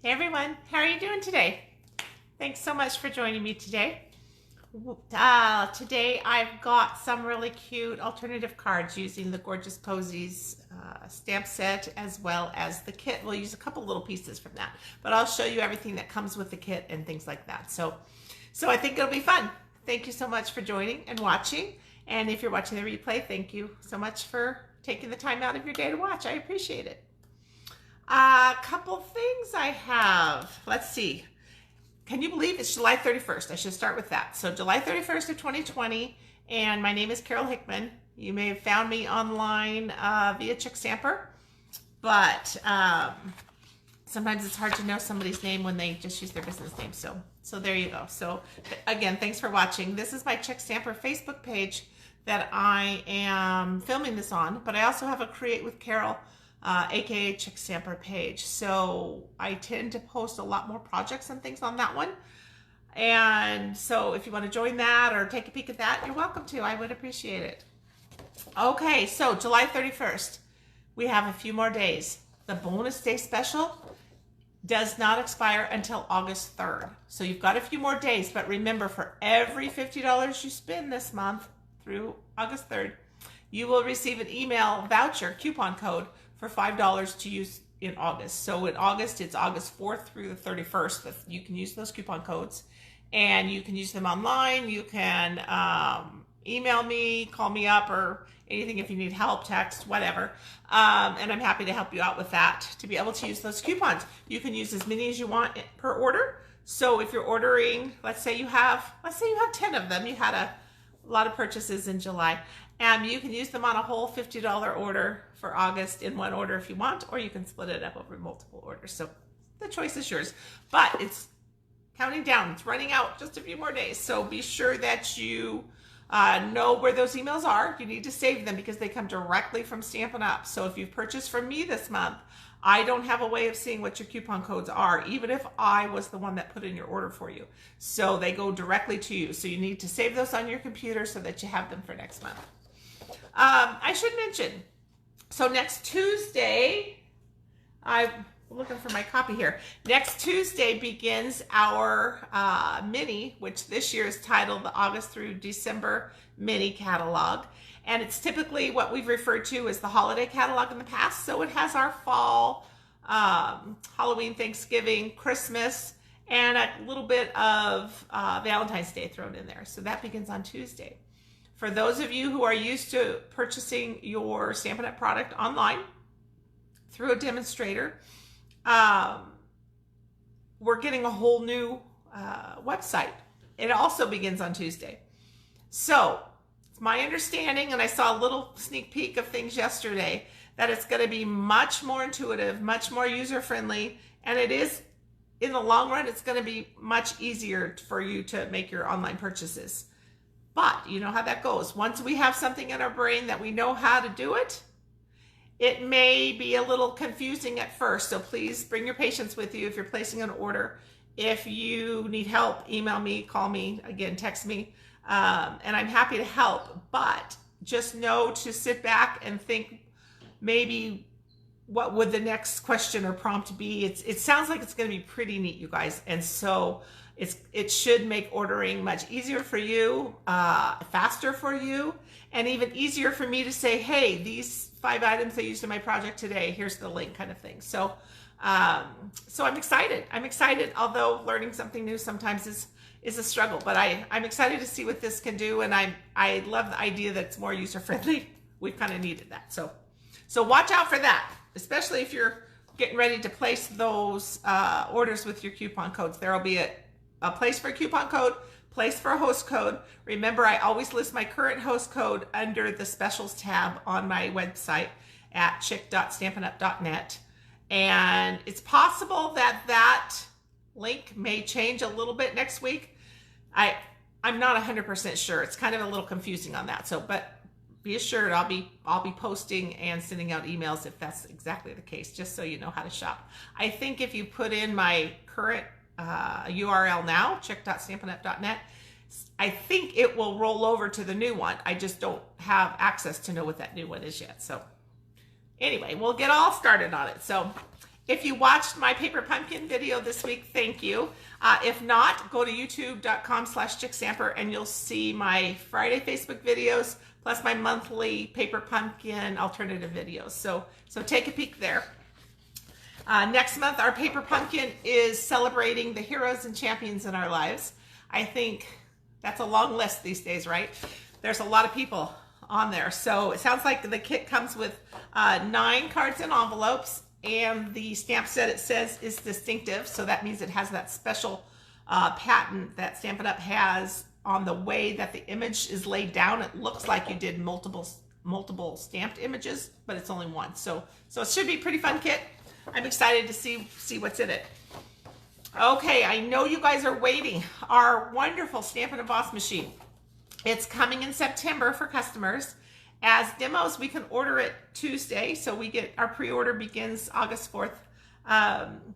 Hey everyone, how are you doing today? Thanks so much for joining me today. Today I've got some really cute alternative cards using the gorgeous Posies stamp set as well as the kit. We'll use a couple little pieces from that, but I'll show you everything that comes with the kit and things like that. So I think it'll be fun. Thank you so much for joining and watching. And if you're watching the replay, thank you so much for taking the time out of your day to watch. I appreciate it. A couple things I have. Let's see. Can you believe it's July 31st? I should start with that. So July 31st of 2020, and my name is Carol Hickman. You may have found me online via Chickstamper, but sometimes it's hard to know somebody's name when they just use their business name. So there you go. So again, thanks for watching. This is my Chickstamper Facebook page that I am filming this on, but I also have a Create with Carol aka Chickstamper page. So I tend to post a lot more projects and things on that one. And so if you want to join that or take a peek at that, you're welcome to. I would appreciate it. Okay, so July 31st, we have a few more days. The bonus day special does not expire until August 3rd. So you've got a few more days, but remember, for every $50 you spend this month through August 3rd, you will receive an email voucher coupon code for $5 to use in August. So in August, it's August 4th through the 31st that you can use those coupon codes, and you can use them online. You can email me, call me up, or anything if you need help, text, whatever. And I'm happy to help you out with that to be able to use those coupons. You can use as many as you want per order. So if you're ordering, let's say you have 10 of them, you had a lot of purchases in July, and you can use them on a whole $50 order for August in one order if you want, or you can split it up over multiple orders. So the choice is yours, but it's counting down. It's running out just a few more days. So be sure that you know where those emails are. You need to save them because they come directly from Stampin' Up. So if you've purchased from me this month, I don't have a way of seeing what your coupon codes are, even if I was the one that put in your order for you. So they go directly to you. So you need to save those on your computer so that you have them for next month. I should mention, so next Tuesday, I'm looking for my copy here. Next Tuesday begins our mini, which this year is titled the August through December mini catalog. And it's typically what we've referred to as the holiday catalog in the past. So it has our fall, Halloween, Thanksgiving, Christmas, and a little bit of Valentine's Day thrown in there. So that begins on Tuesday. For those of you who are used to purchasing your Stampin' Up! Product online through a demonstrator, we're getting a whole new website. It also begins on Tuesday. So it's my understanding, and I saw a little sneak peek of things yesterday, that it's going to be much more intuitive, much more user-friendly, and it is, in the long run, it's going to be much easier for you to make your online purchases. But you know how that goes. Once we have something in our brain that we know how to do it, it may be a little confusing at first. So please bring your patience with you if you're placing an order. If you need help, email me, call me, again, text me, and I'm happy to help. But just know to sit back and think, maybe what would the next question or prompt be? It sounds like it's going to be pretty neat, you guys. And so it should make ordering much easier for you, faster for you, and even easier for me to say, hey, these 5 items I used in my project today, here's the link, kind of thing. So I'm excited. I'm excited, although learning something new sometimes is a struggle, but I'm excited to see what this can do, and I love the idea that it's more user-friendly. We've kind of needed that. So watch out for that, especially if you're getting ready to place those orders with your coupon codes. There will be a place for a coupon code, place for a host code. Remember, I always list my current host code under the specials tab on my website at chick.stampinup.net. And it's possible that link may change a little bit next week. I'm not 100% sure. It's kind of a little confusing on that. So, but be assured I'll be posting and sending out emails if that's exactly the case, just so you know how to shop. I think if you put in my current URL now, chick.stampinup.net, I think it will roll over to the new one. I just don't have access to know what that new one is yet. So anyway, we'll get all started on it. So If you watched my paper pumpkin video this week, thank you. If not, go to youtube.com/Chickstamper and you'll see my Friday Facebook videos plus my monthly paper pumpkin alternative videos. So take a peek there. Next month, our paper pumpkin is celebrating the heroes and champions in our lives. I think that's a long list these days, right? There's a lot of people on there. So it sounds like the kit comes with 9 cards and envelopes, and the stamp set, it says, is distinctive. So that means it has that special patent that Stampin' Up! Has on the way that the image is laid down. It looks like you did multiple stamped images, but it's only one. So it should be a pretty fun kit. I'm excited to see what's in it. Okay, I know you guys are waiting. Our wonderful Stampin' Emboss machine. It's coming in September for customers. As demos, we can order it Tuesday, so our pre-order begins August 4th. And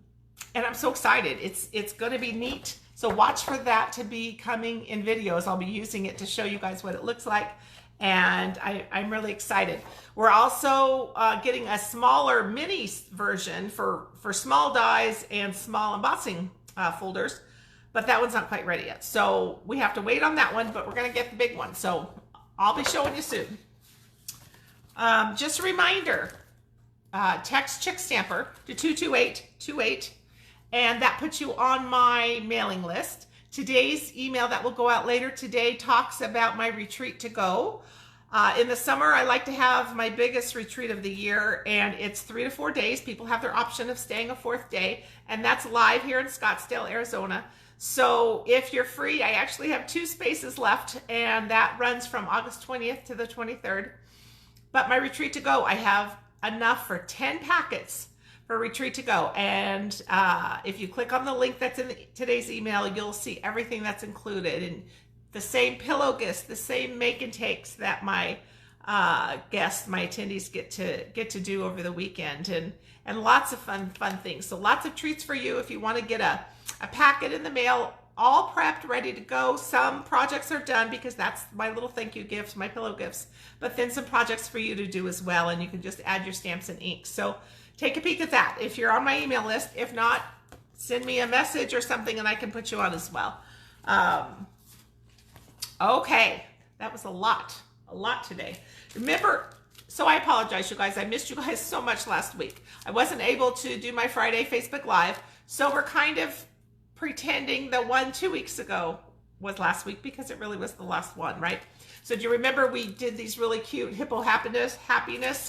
I'm so excited. It's going to be neat. So watch for that to be coming in videos. I'll be using it to show you guys what it looks like, and I'm really excited. We're also getting a smaller mini version for small dies and small embossing folders, but that one's not quite ready yet. So we have to wait on that one, but we're going to get the big one. So I'll be showing you soon. Just a reminder, text Chickstamper to 22828, and that puts you on my mailing list. Today's email that will go out later today talks about my retreat to go. In the summer, I like to have my biggest retreat of the year, and it's 3 to 4 days. People have their option of staying a 4th day, and that's live here in Scottsdale, Arizona. So if you're free, I actually have 2 spaces left, and that runs from August 20th to the 23rd. But my retreat to go, I have enough for 10 packets for retreat to go. And if you click on the link that's in today's email, you'll see everything that's included, and the same pillow gifts, the same make and takes that my guests, my attendees get to do over the weekend, and lots of fun things. So lots of treats for you if you want to get a packet in the mail, all prepped, ready to go. Some projects are done because that's my little thank you gifts, my pillow gifts, but then some projects for you to do as well, and you can just add your stamps and ink. So take a peek at that if you're on my email list. If not, send me a message or something and I can put you on as well. Okay, that was a lot today. Remember, so I apologize, you guys. I missed you guys so much last week. I wasn't able to do my Friday Facebook Live, so we're kind of pretending the one 2 weeks ago was last week because it really was the last one, right? So do you remember we did these really cute hippo happiness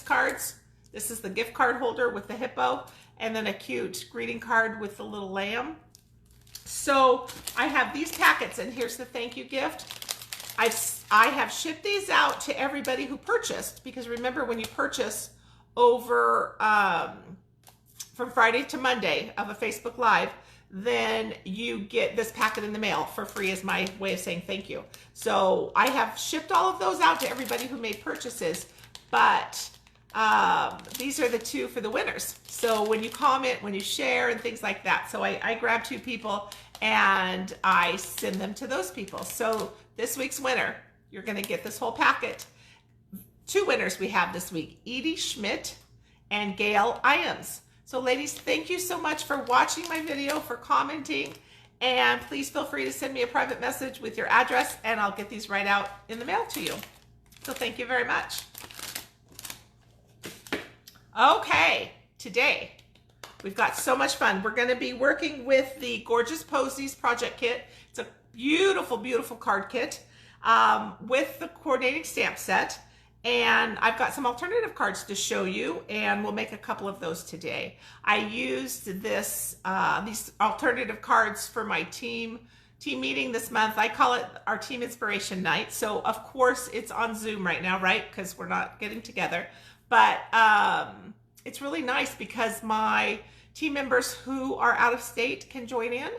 cards? This is the gift card holder with the hippo, and then a cute greeting card with the little lamb. So I have these packets, and here's the thank you gift. I have shipped these out to everybody who purchased, because remember, when you purchase over from Friday to Monday of a Facebook Live, then you get this packet in the mail for free as my way of saying thank you. So I have shipped all of those out to everybody who made purchases, but these are the 2 for the winners. So when you comment, when you share and things like that. So I grab 2 people and I send them to those people. So this week's winner, you're going to get this whole packet. 2 winners we have this week, Edie Schmidt and Gail Iams. So ladies, thank you so much for watching my video, for commenting, and please feel free to send me a private message with your address and I'll get these right out in the mail to you. So thank you very much. Okay, today we've got so much fun. We're going to be working with the Gorgeous Posies project kit. It's a beautiful, beautiful card kit with the coordinating stamp set. And I've got some alternative cards to show you, and we'll make a couple of those today. I used these alternative cards for my team meeting this month. I call it our Team Inspiration Night. So of course it's on Zoom right now, right? Because we're not getting together. But it's really nice because my team members who are out of state can join in,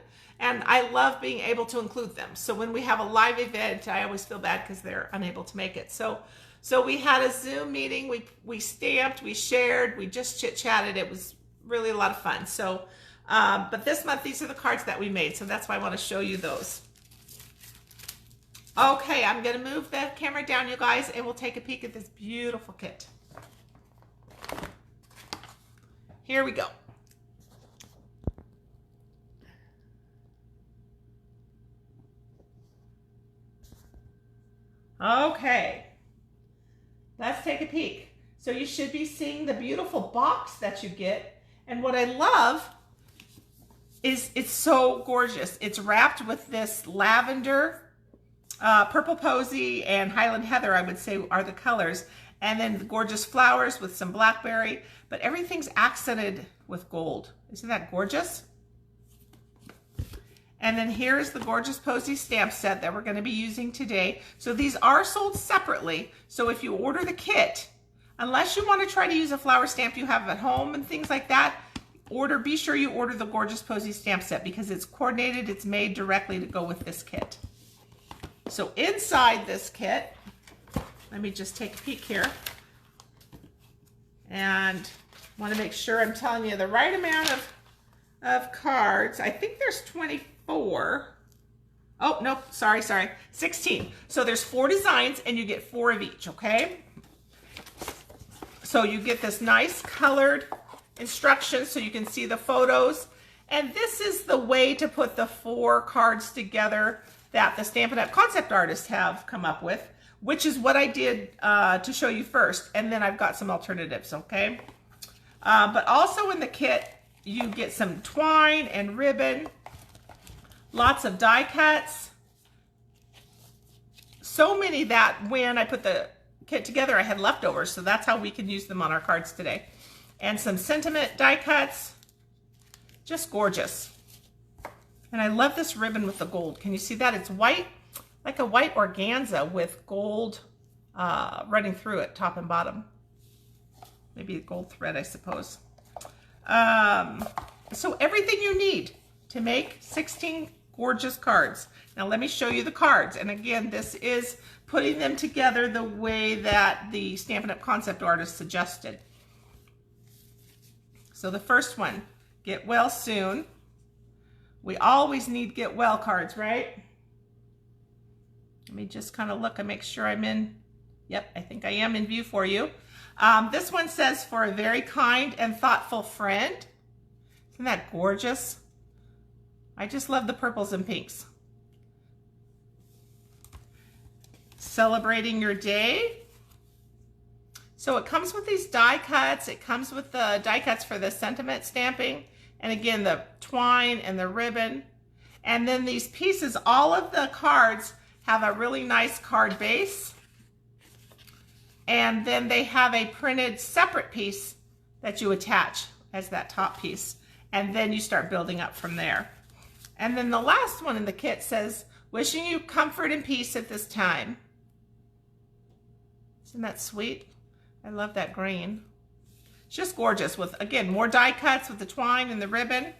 and I love being able to include them. So when we have a live event, I always feel bad because they're unable to make it. So we had a Zoom meeting, we stamped, we shared, we just chit-chatted. It was really a lot of fun. So, but this month, these are the cards that we made. So that's why I want to show you those. Okay, I'm going to move the camera down, you guys, and we'll take a peek at this beautiful kit. Here we go. Okay, let's take a peek. So you should be seeing the beautiful box that you get. And what I love is it's so gorgeous. It's wrapped with this lavender, purple posy, and Highland heather, I would say, are the colors. And then the gorgeous flowers with some blackberry, but everything's accented with gold. Isn't that gorgeous? And then here's the gorgeous Posey stamp set that we're going to be using today. So these are sold separately. So if you order the kit, unless you want to try to use a flower stamp you have at home and things like that, be sure you order the gorgeous Posey stamp set because it's coordinated, it's made directly to go with this kit. So inside this kit, let me just take a peek here. And want to make sure I'm telling you the right amount of cards. I think there's 24. Oh, nope, sorry, 16. So there's 4 designs and you get 4 of each, okay? So you get this nice colored instructions so you can see the photos. And this is the way to put the 4 cards together that the Stampin' Up! Concept artists have come up with, which is what I did to show you first. And then I've got some alternatives, okay? But also in the kit, you get some twine and ribbon, lots of die cuts. So many that when I put the kit together, I had leftovers. So that's how we can use them on our cards today. And some sentiment die cuts. Just gorgeous. And I love this ribbon with the gold. Can you see that? It's white, like a white organza with gold running through it, top and bottom. Maybe a gold thread, I suppose. So everything you need to make 16 gorgeous cards. Now let me show you the cards. And again, this is putting them together the way that the Stampin' Up! Concept artist suggested. So the first one, Get Well Soon. We always need Get Well cards, right? Let me just kind of look and make sure I'm in. Yep, I think I am in view for you. This one says, for a very kind and thoughtful friend. Isn't that gorgeous? I just love the purples and pinks. Celebrating Your Day. So it comes with these die cuts. It comes with the die cuts for the sentiment stamping. And again, the twine and the ribbon. And then these pieces, all of the cards have a really nice card base. And then they have a printed separate piece that you attach as that top piece. And then you start building up from there. And then the last one in the kit says, wishing you comfort and peace at this time. Isn't that sweet? I love that green. It's just gorgeous with, again, more die cuts with the twine and the ribbon.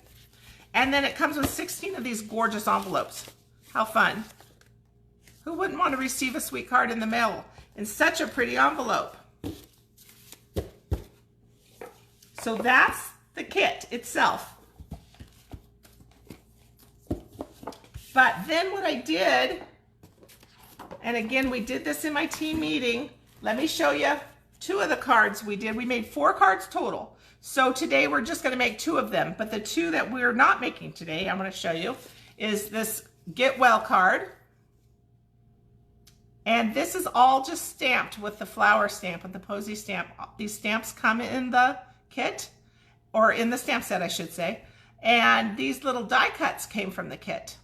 And then it comes with 16 of these gorgeous envelopes. How fun. Who wouldn't want to receive a sweet card in the mail in such a pretty envelope? So that's the kit itself. But then what I did, and again, we did this in my team meeting. Let me show you 2 of the cards we did. We made 4 cards total. So today we're just going to make 2 of them. But the 2 that we're not making today, I'm going to show you, is this Get Well card. And this is all just stamped with the flower stamp, with the Posey stamp. These stamps come in the kit, or in the stamp set, I should say. And these little die cuts came from the kit.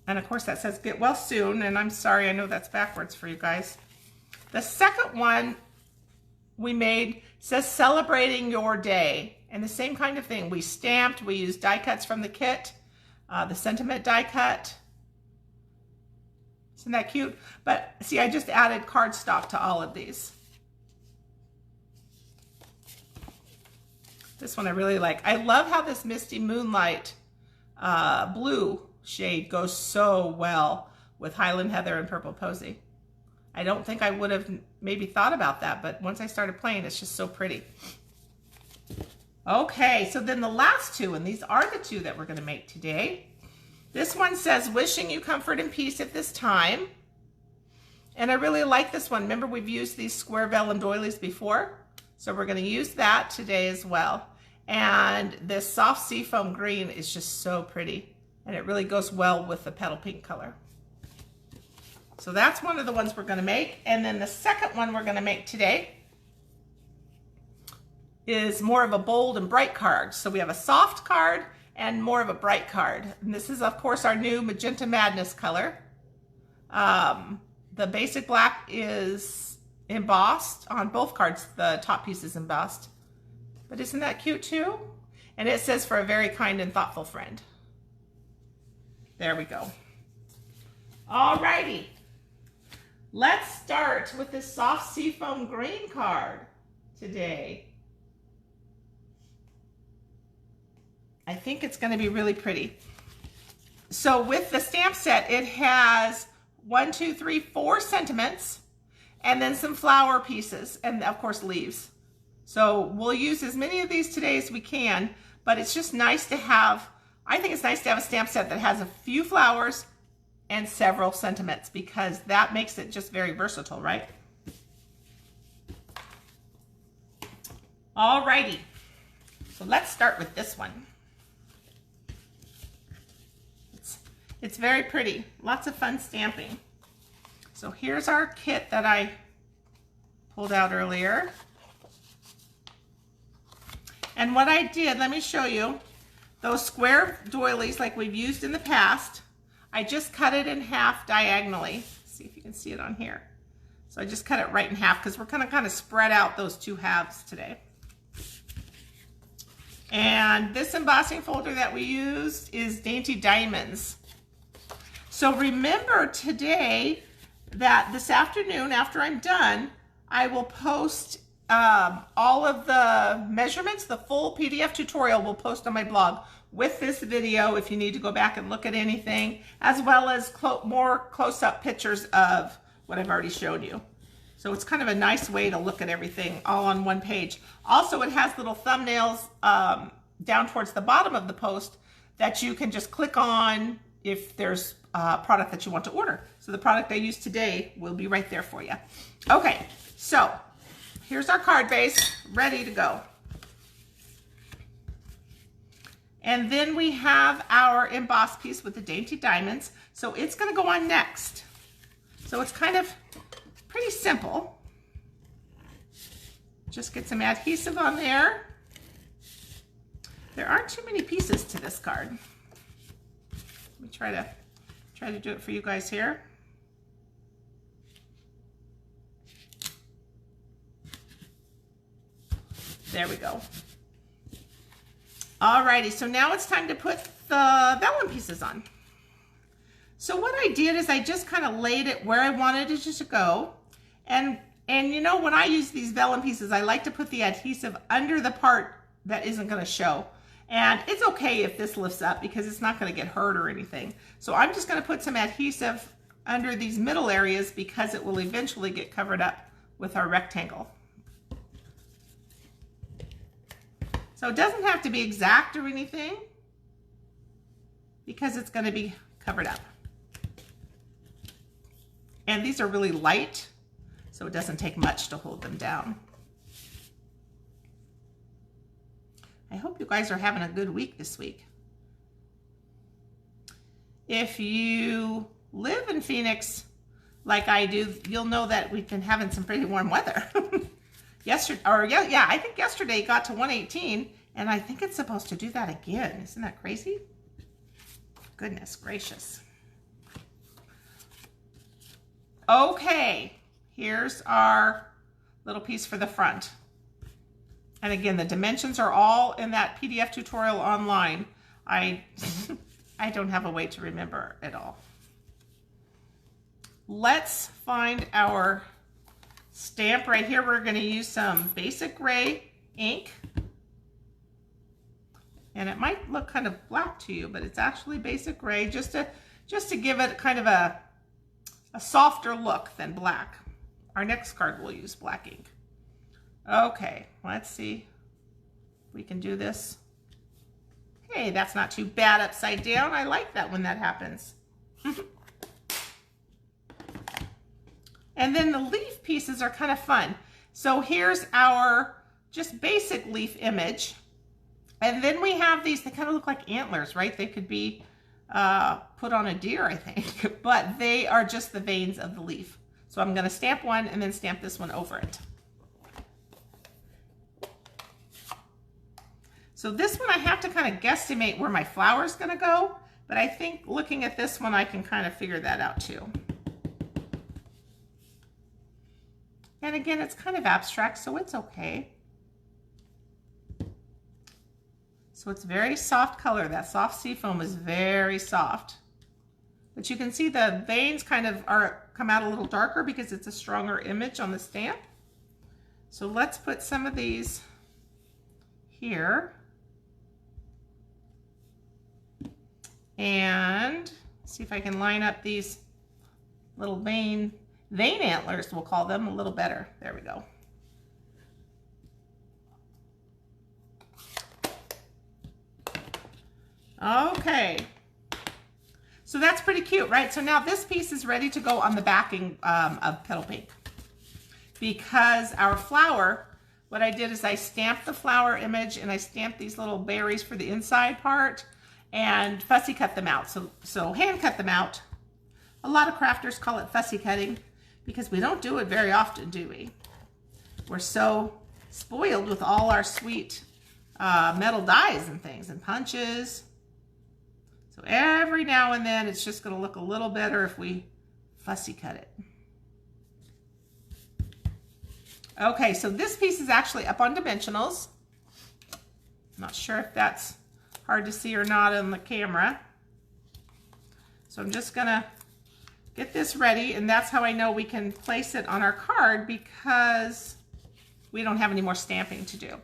And of course that says Get Well Soon, and I'm sorry, I know that's backwards for you guys. The second one we made says Celebrating Your Day, and the same kind of thing. We stamped, we used die cuts from the kit, the sentiment die cut. Isn't that cute? But see, I just added cardstock to all of these. This one I really like. I love how this Misty Moonlight blue shade goes so well with Highland Heather and Purple Posey. I don't think I would have maybe thought about that, but once I started playing, it's just so pretty. Okay, so then the last 2, and these are the 2 that we're going to make today. This one says, wishing you comfort and peace at this time. And I really like this one. Remember, we've used these square vellum doilies before, so we're going to use that today as well. And this soft seafoam green is just so pretty, and it really goes well with the petal pink color. So that's one of the ones we're going to make. And then the second one we're going to make today is more of a bold and bright card. So we have a soft card and more of a bright card. And this is, of course, our new Magenta Madness color. The basic black is embossed on both cards. The top piece is embossed. But isn't that cute too? And it says, for a very kind and thoughtful friend. There we go. Alrighty. Let's start with this soft seafoam green card today. I think it's going to be really pretty. So with the stamp set, it has 1, 2, 3, 4 sentiments, and then some flower pieces, and of course leaves. So we'll use as many of these today as we can, but it's just nice to have, I think it's nice to have a stamp set that has a few flowers and several sentiments, because that makes it just very versatile, right? Alrighty, so let's start with this one. It's very pretty, lots of fun stamping. So here's our kit that I pulled out earlier. And what I did, let me show you, those square doilies like we've used in the past, I just cut it in half diagonally. See if you can see it on here. So I just cut it right in half because we're gonna kind of spread out those two halves today. And this embossing folder that we used is Dainty Diamonds. So remember today that this afternoon, after I'm done, I will post all of the measurements. The full PDF tutorial will post on my blog with this video if you need to go back and look at anything, as well as more close-up pictures of what I've already shown you. So it's kind of a nice way to look at everything all on one page. Also, it has little thumbnails down towards the bottom of the post that you can just click on if there's a product that you want to order. So the product I used today will be right there for you. Okay, so here's our card base ready to go. And then we have our embossed piece with the Dainty Diamonds. So it's going to go on next. So it's kind of pretty simple. Just get some adhesive on there. There aren't too many pieces to this card. Let me try to do it for you guys here. There we go. Alrighty, so now it's time to put the vellum pieces on. So what I did is I just kind of laid it where I wanted it to go. And you know, when I use these vellum pieces, I like to put the adhesive under the part that isn't going to show. And it's okay if this lifts up because it's not going to get hurt or anything. So I'm just going to put some adhesive under these middle areas because it will eventually get covered up with our rectangle. So it doesn't have to be exact or anything because it's going to be covered up. And these are really light, so it doesn't take much to hold them down. I hope you guys are having a good week this week. If you live in Phoenix like I do, you'll know that we've been having some pretty warm weather. I think yesterday it got to 118, and I think it's supposed to do that again. Isn't that crazy? Goodness gracious. Okay, here's our little piece for the front. And again, the dimensions are all in that PDF tutorial online. I don't have a way to remember it all. Let's find our stamp right here. We're going to use some basic gray ink. And it might look kind of black to you, but it's actually basic gray, just to give it kind of a softer look than black. Our next card will use black ink. Okay, let's see if we can do this. Hey, that's not too bad upside down. I like that when that happens. And then the leaf pieces are kind of fun. So here's our just basic leaf image. And then we have these that kind of look like antlers, right? They could be put on a deer, I think, but they are just the veins of the leaf. So I'm going to stamp one and then stamp this one over it. So this one I have to kind of guesstimate where my flower is going to go, but I think looking at this one I can kind of figure that out too. And again, it's kind of abstract, so it's okay. So it's very soft color. That soft seafoam is very soft. But you can see the veins kind of come out a little darker because it's a stronger image on the stamp. So let's put some of these here. And see if I can line up these little vein antlers, we'll call them, a little better. There we go. Okay, so that's pretty cute, right? So now this piece is ready to go on the backing of Petal Pink. Because our flower, what I did is I stamped the flower image and I stamped these little berries for the inside part and fussy cut them out. So hand cut them out. A lot of crafters call it fussy cutting because we don't do it very often, do we? We're so spoiled with all our sweet metal dies and things and punches. So every now and then it's just going to look a little better if we fussy cut it. Okay, so this piece is actually up on dimensionals. Not sure if that's hard to see or not on the camera. So I'm just going to get this ready, and that's how I know we can place it on our card because we don't have any more stamping to do.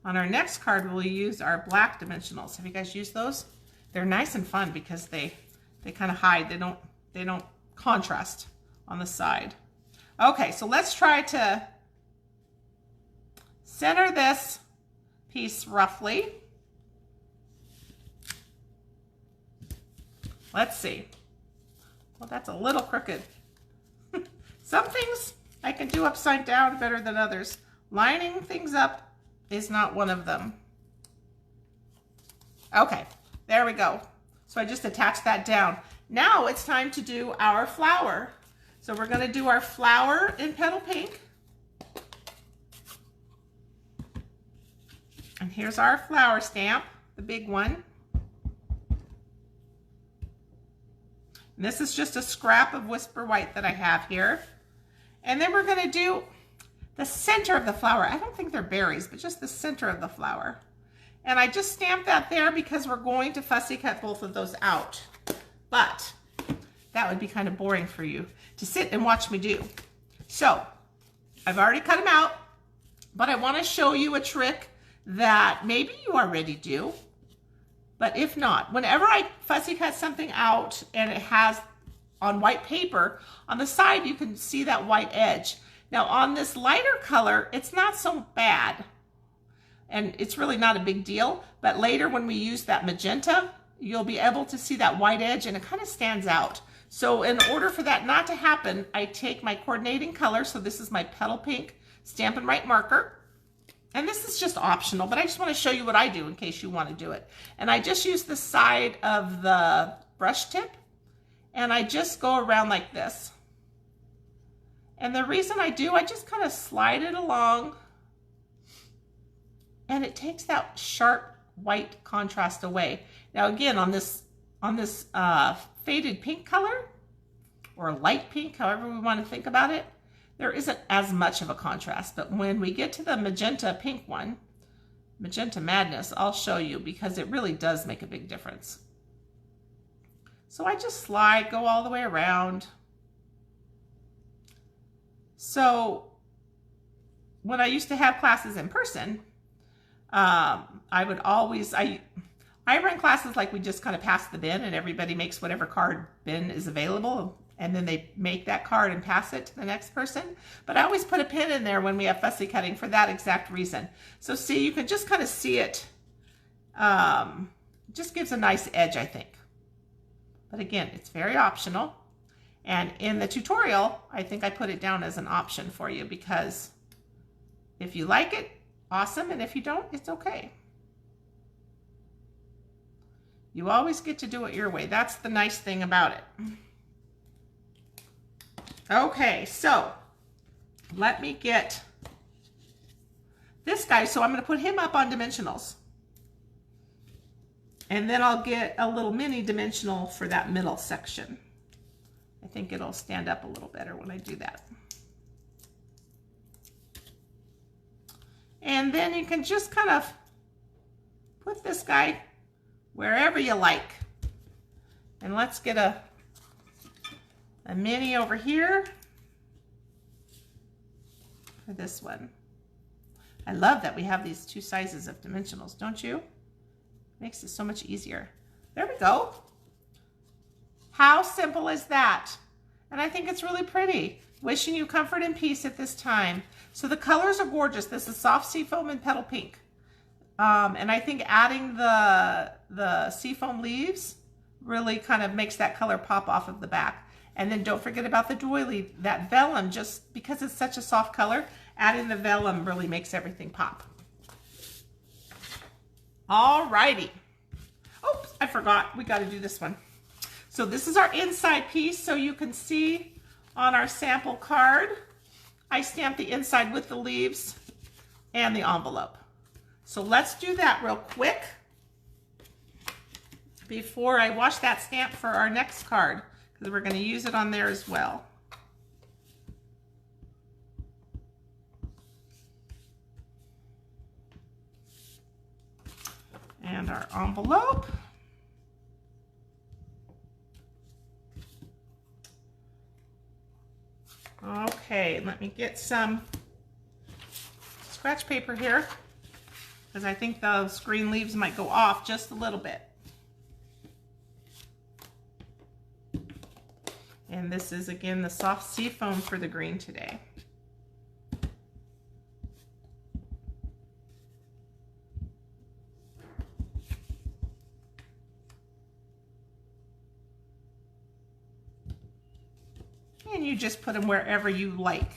On our next card, we'll use our black dimensionals. Have you guys used those? They're nice and fun because they kind of hide. They don't contrast on the side. Okay, so let's try to center this piece roughly. Let's see. Well, that's a little crooked. Some things I can do upside down better than others. Lining things up is not one of them. Okay, there we go. So I just attached that down. Now it's time to do our flower. So we're going to do our flower in Petal Pink. And here's our flower stamp, the big one. And this is just a scrap of Whisper White that I have here. And then we're going to do the center of the flower. I don't think they're berries, but just the center of the flower. And I just stamped that there because we're going to fussy cut both of those out. But that would be kind of boring for you to sit and watch me do. So I've already cut them out, but I want to show you a trick that maybe you already do. But if not, whenever I fussy cut something out and it has on white paper, on the side you can see that white edge. Now on this lighter color, it's not so bad. And it's really not a big deal. But later when we use that magenta, you'll be able to see that white edge and it kind of stands out. So in order for that not to happen, I take my coordinating color. So this is my Petal Pink Stampin' Right marker. And this is just optional, but I just want to show you what I do in case you want to do it. And I just use the side of the brush tip and I just go around like this. And the reason I just kind of slide it along and it takes that sharp white contrast away. Now again, on this faded pink color or light pink, however we want to think about it, there isn't as much of a contrast. But when we get to the magenta pink one, Magenta Madness, I'll show you because it really does make a big difference. So I just slide, go all the way around. So when I used to have classes in person, I would always, I run classes like we just kind of pass the bin and everybody makes whatever card bin is available and then they make that card and pass it to the next person. But I always put a pin in there when we have fussy cutting for that exact reason. So see, you can just kind of see it. Just gives a nice edge, I think. But again, it's very optional. And in the tutorial, I think I put it down as an option for you because If you like it, awesome, and if you don't, it's okay. You always get to do it your way. That's the nice thing about it. Okay, so let me get this guy. So I'm going to put him up on dimensionals. And then I'll get a little mini dimensional for that middle section. I think it'll stand up a little better when I do that. And then you can just kind of put this guy wherever you like. And let's get a mini over here for this one. I love that we have these two sizes of dimensionals, don't you? Makes it so much easier. There we go. How simple is that? And I think it's really pretty. Wishing you comfort and peace at this time. So the colors are gorgeous. This is soft seafoam and petal pink. And I think adding the seafoam leaves really kind of makes that color pop off of the back. And then don't forget about the doily, that vellum, just because it's such a soft color, adding the vellum really makes everything pop. Alrighty. Oops, I forgot. We got to do this one. So this is our inside piece. So you can see on our sample card, I stamped the inside with the leaves and the envelope. So let's do that real quick before I wash that stamp for our next card, because we're going to use it on there as well. And our envelope. Okay, let me get some scratch paper here, because I think those green leaves might go off just a little bit. And this is, again, the soft seafoam for the green today. And you just put them wherever you like.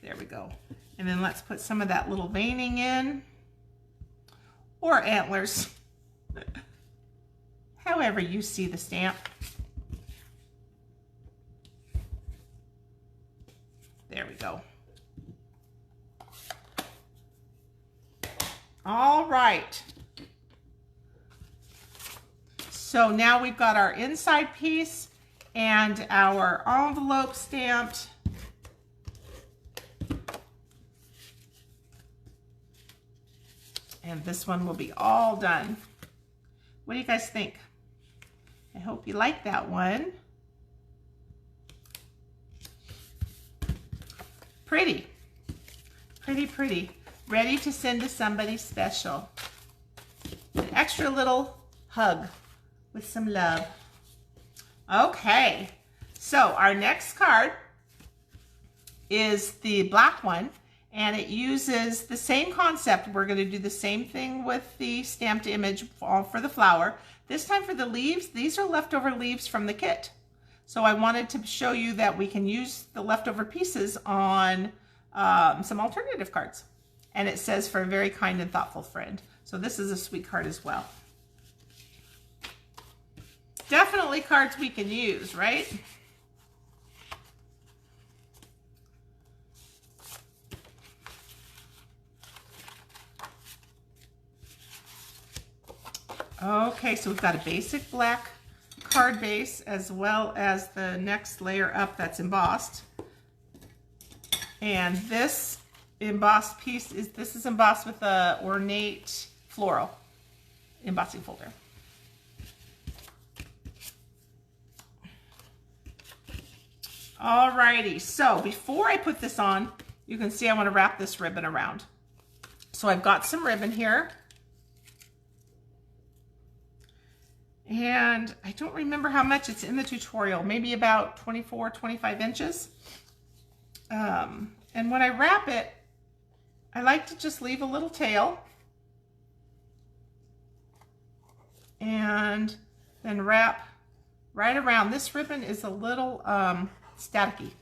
There we go. And then let's put some of that little veining in, or antlers, however you see the stamp. There we go. All right. So now we've got our inside piece and our envelope stamped. And this one will be all done. What do you guys think? I hope you like that one. Pretty. Pretty, pretty. Ready to send to somebody special. An extra little hug with some love. Okay, so our next card is the black one, and it uses the same concept. We're going to do the same thing with the stamped image for the flower. This time for the leaves, these are leftover leaves from the kit. So I wanted to show you that we can use the leftover pieces on some alternative cards. And it says, for a very kind and thoughtful friend. So this is a sweet card as well. Definitely cards we can use, right? Okay, so we've got a basic black card base as well as the next layer up that's embossed. And this embossed piece is embossed with a ornate floral embossing folder. Alrighty, so before I put this on, you can see I want to wrap this ribbon around. So I've got some ribbon here. And I don't remember how much it's in the tutorial, maybe about 24, 25 inches. And when I wrap it, I like to just leave a little tail and then wrap right around. This ribbon is a little staticky.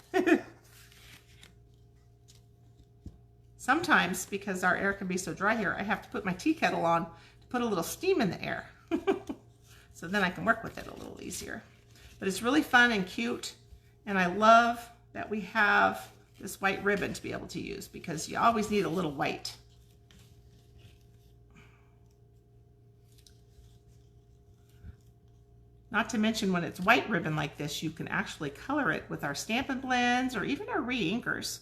Sometimes, because our air can be so dry here, I have to put my tea kettle on to put a little steam in the air. So then I can work with it a little easier. But it's really fun and cute, and I love that we have this white ribbon to be able to use, because you always need a little white. Not to mention, when it's white ribbon like this, you can actually color it with our Stampin' Blends or even our re-inkers.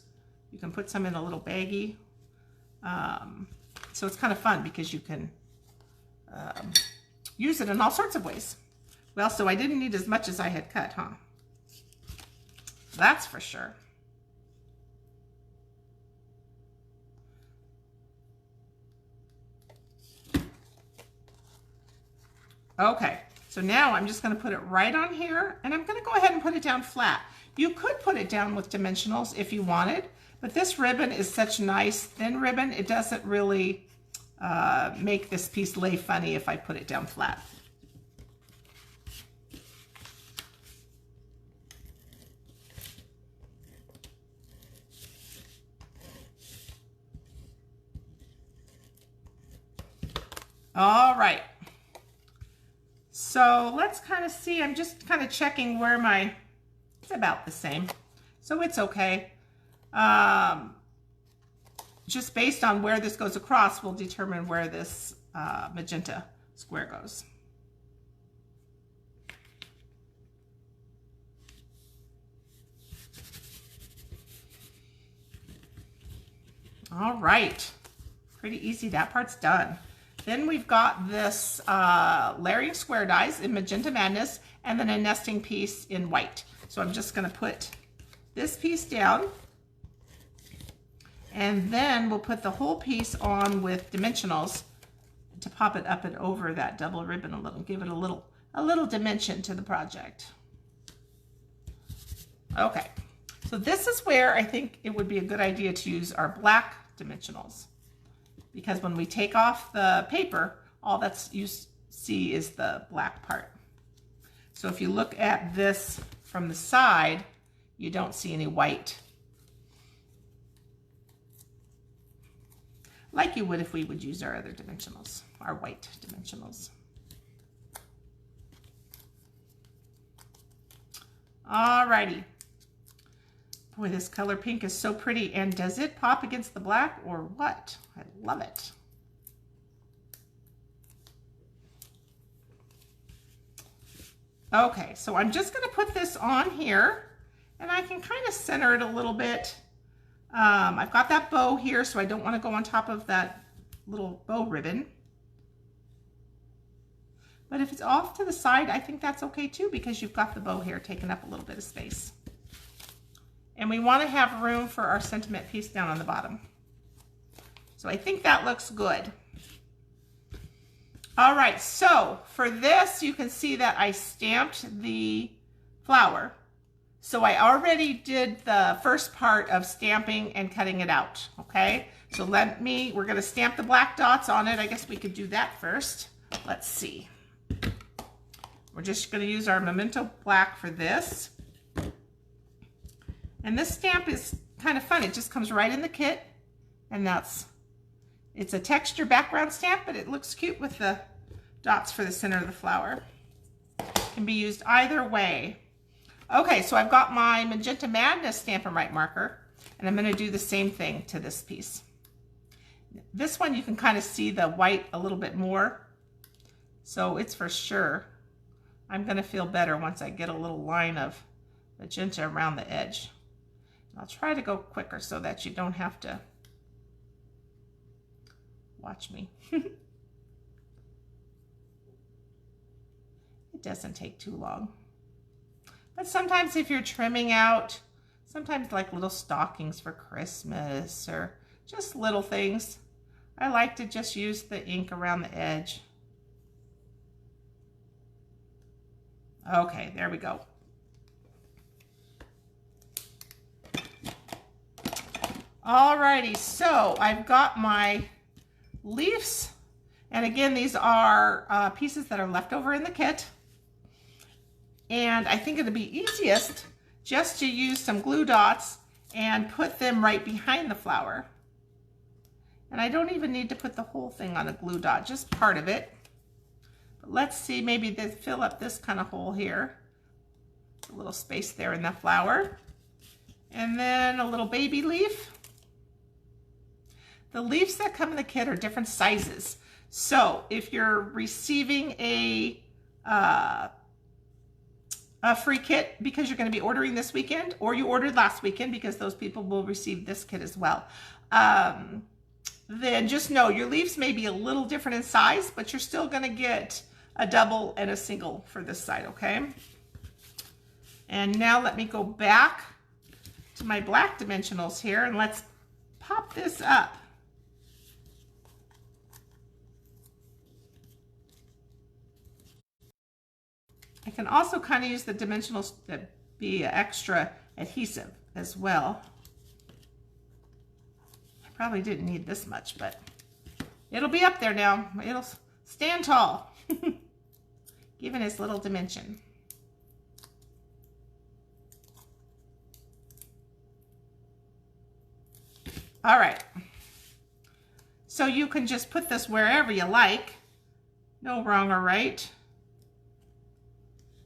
You can put some in a little baggie. So it's kind of fun because you can use it in all sorts of ways. Well, so I didn't need as much as I had cut, huh? That's for sure. Okay, so now I'm just going to put it right on here, and I'm going to go ahead and put it down flat. You could put it down with dimensionals if you wanted, but this ribbon is such nice thin ribbon, it doesn't really make this piece lay funny if I put it down flat. All right. So let's kind of see, I'm just kind of checking where it's about the same. So it's okay. Just based on where this goes across will determine where this magenta square goes. All right, pretty easy, that part's done. Then we've got this layering square dies in Magenta Madness, and then a nesting piece in white. So I'm just going to put this piece down, and then we'll put the whole piece on with dimensionals to pop it up and over that double ribbon a little, give it a little dimension to the project. Okay, so this is where I think it would be a good idea to use our black dimensionals, because when we take off the paper, all that's you see is the black part. So if you look at this from the side, you don't see any white, like you would if we would use our other dimensionals, our white dimensionals. Alrighty. Boy, this color pink is so pretty. And does it pop against the black or what? I love it. Okay, so I'm just going to put this on here, and I can kind of center it a little bit. I've got that bow here, so I don't want to go on top of that little bow ribbon. But if it's off to the side, I think that's okay too, because you've got the bow here taking up a little bit of space. And we want to have room for our sentiment piece down on the bottom. So I think that looks good. All right, so for this, you can see that I stamped the flower. So I already did the first part of stamping and cutting it out, okay? So we're gonna stamp the black dots on it. I guess we could do that first. Let's see. We're just gonna use our Memento Black for this. And this stamp is kind of fun. It just comes right in the kit, and it's a texture background stamp, but it looks cute with the dots for the center of the flower. Can be used either way. Okay, so I've got my Magenta Madness Stampin' Write marker, and I'm going to do the same thing to this piece. This one you can kind of see the white a little bit more, so it's for sure. I'm going to feel better once I get a little line of magenta around the edge. I'll try to go quicker so that you don't have to watch me. It doesn't take too long. But sometimes if you're trimming out, sometimes like little stockings for Christmas or just little things, I like to just use the ink around the edge. Okay, there we go. Alrighty, so I've got my leaves, and again, these are pieces that are left over in the kit. And I think it'd be easiest just to use some glue dots and put them right behind the flower. And I don't even need to put the whole thing on a glue dot, just part of it. But let's see, maybe fill up this kind of hole here. A little space there in the flower. And then a little baby leaf. The leaves that come in the kit are different sizes. So if you're receiving a free kit because you're going to be ordering this weekend, or you ordered last weekend because those people will receive this kit as well, then just know your leaves may be a little different in size, but you're still going to get a double and a single for this side, okay? And now let me go back to my black dimensionals here, and let's pop this up. I can also kind of use the dimensionals to be extra adhesive as well. I probably didn't need this much, but it'll be up there now. It'll stand tall, given its little dimension. All right. So you can just put this wherever you like. No wrong or right.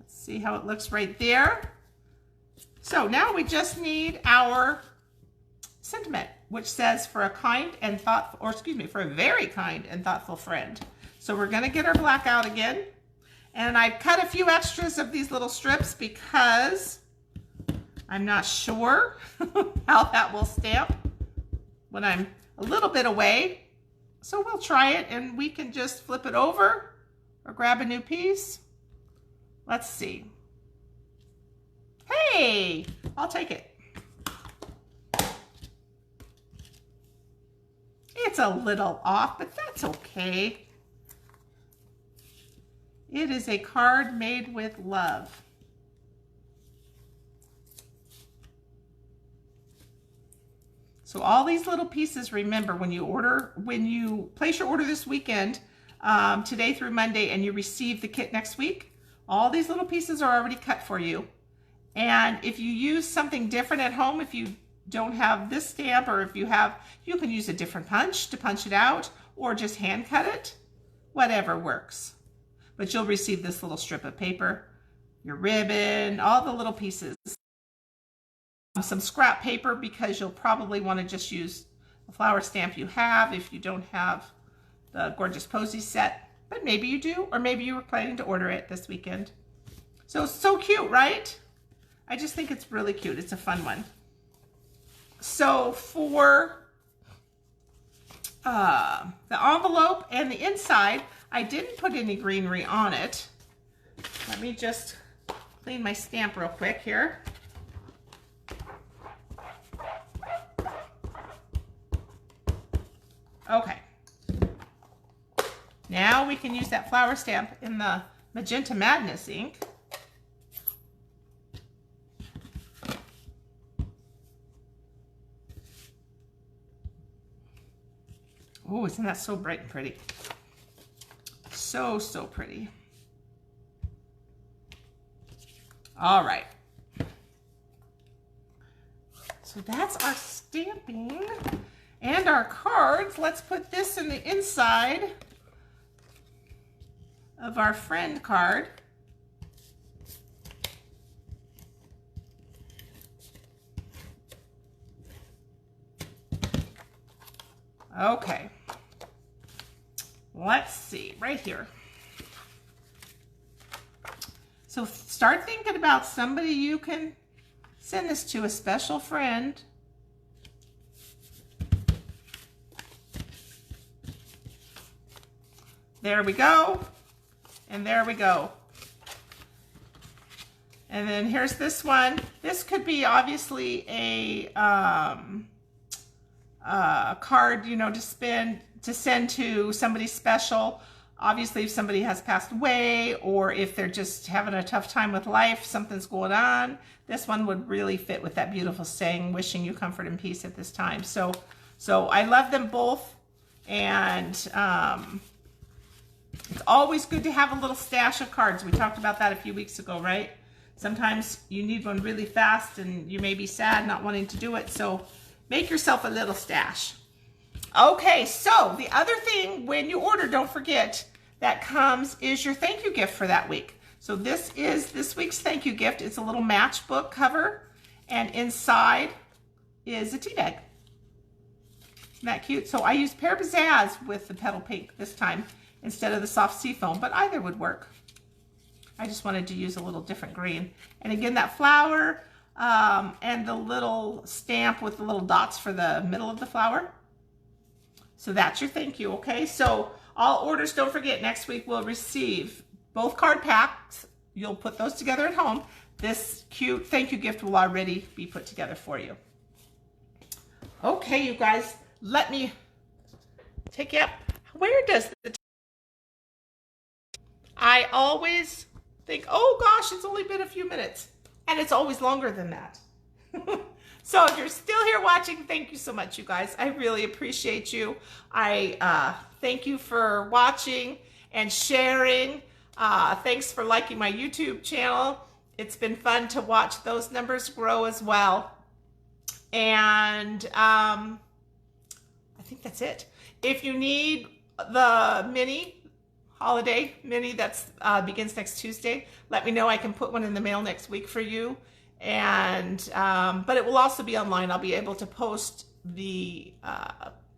See how it looks right there? So now we just need our sentiment, which says for a kind and thoughtful, or excuse me, for a very kind and thoughtful friend. So we're going to get our black out again. And I've cut a few extras of these little strips because I'm not sure how that will stamp when I'm a little bit away. So we'll try it, and we can just flip it over or grab a new piece. Let's see. Hey, I'll take it. It's a little off, but that's okay. It is a card made with love. So all these little pieces, remember, when you place your order this weekend, today through Monday, and you receive the kit next week, all these little pieces are already cut for you. And if you use something different at home, if you don't have this stamp, or if you have, you can use a different punch to punch it out, or just hand cut it, whatever works. But you'll receive this little strip of paper, your ribbon, all the little pieces. Some scrap paper, because you'll probably want to just use a flower stamp you have if you don't have the Gorgeous Posies set. But maybe you do, or maybe you were planning to order it this weekend. So cute, right? I just think it's really cute. It's a fun one. So for the envelope and the inside, I didn't put any greenery on it. Let me just clean my stamp real quick here. Okay. Now we can use that flower stamp in the Magenta Madness ink. Oh, isn't that so bright and pretty? So pretty. All right. So that's our stamping and our cards. Let's put this in the inside of our friend card. Okay. Let's see, right here. So start thinking about somebody you can send this to, a special friend. There we go. And there we go. And then here's this one. This could be obviously a card, you know, to send to somebody special. Obviously, if somebody has passed away, or if they're just having a tough time with life, something's going on, this one would really fit with that beautiful saying, wishing you comfort and peace at this time. So I love them both. And it's always good to have a little stash of cards. We talked about that a few weeks ago, right? Sometimes you need one really fast and you may be sad not wanting to do it, so make yourself a little stash. Okay, so the other thing when you order, don't forget, that comes is your thank you gift for that week. So this is this week's thank you gift. It's a little matchbook cover, and inside is a tea bag. Isn't that cute? So I used Pear Pizzazz with the petal pink this time instead of the soft seafoam, but either would work. I just wanted to use a little different green. And again, that flower and the little stamp with the little dots for the middle of the flower. So that's your thank you, okay? So all orders, don't forget, next week we'll receive both card packs. You'll put those together at home. This cute thank you gift will already be put together for you. Okay, you guys, let me take you up. Where does the... I always think, oh gosh, it's only been a few minutes. And it's always longer than that. So if you're still here watching, thank you so much, you guys. I really appreciate you. I thank you for watching and sharing. Thanks for liking my YouTube channel. It's been fun to watch those numbers grow as well. And I think that's it. If you need the mini, holiday mini that begins next Tuesday, let me know. I can put one in the mail next week for you. And but it will also be online. I'll be able to post the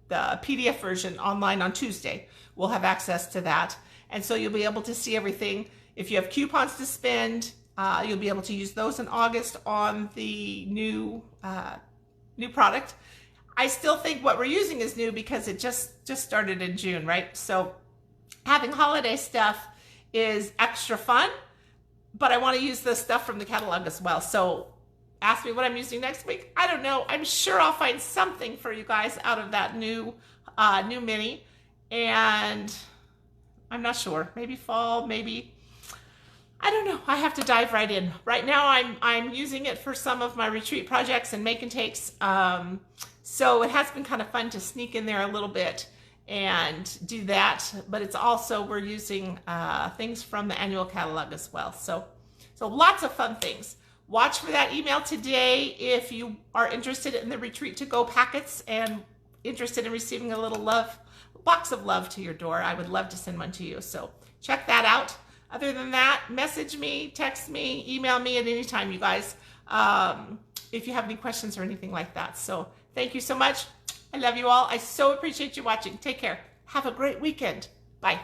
PDF version online on Tuesday. We'll have access to that, and so you'll be able to see everything. If you have coupons to spend, you'll be able to use those in August on the new product. I still think what we're using is new because it just started in June, right? So having holiday stuff is extra fun. But I want to use the stuff from the catalog as well. So ask me what I'm using next week. I don't know. I'm sure I'll find something for you guys out of that new mini. And I'm not sure. Maybe fall, maybe. I don't know. I have to dive right in. Right now I'm using it for some of my retreat projects and make and takes. So it has been kind of fun to sneak in there a little bit and do that, but it's also, we're using things from the annual catalog as well. So lots of fun things. Watch for that email today if you are interested in the Retreat to Go packets and interested in receiving a little box of love to your door. I would love to send one to you. So check that out. Other than that, message me, text me, email me at any time, you guys, if you have any questions or anything like that. So thank you so much. I love you all. I so appreciate you watching. Take care. Have a great weekend. Bye.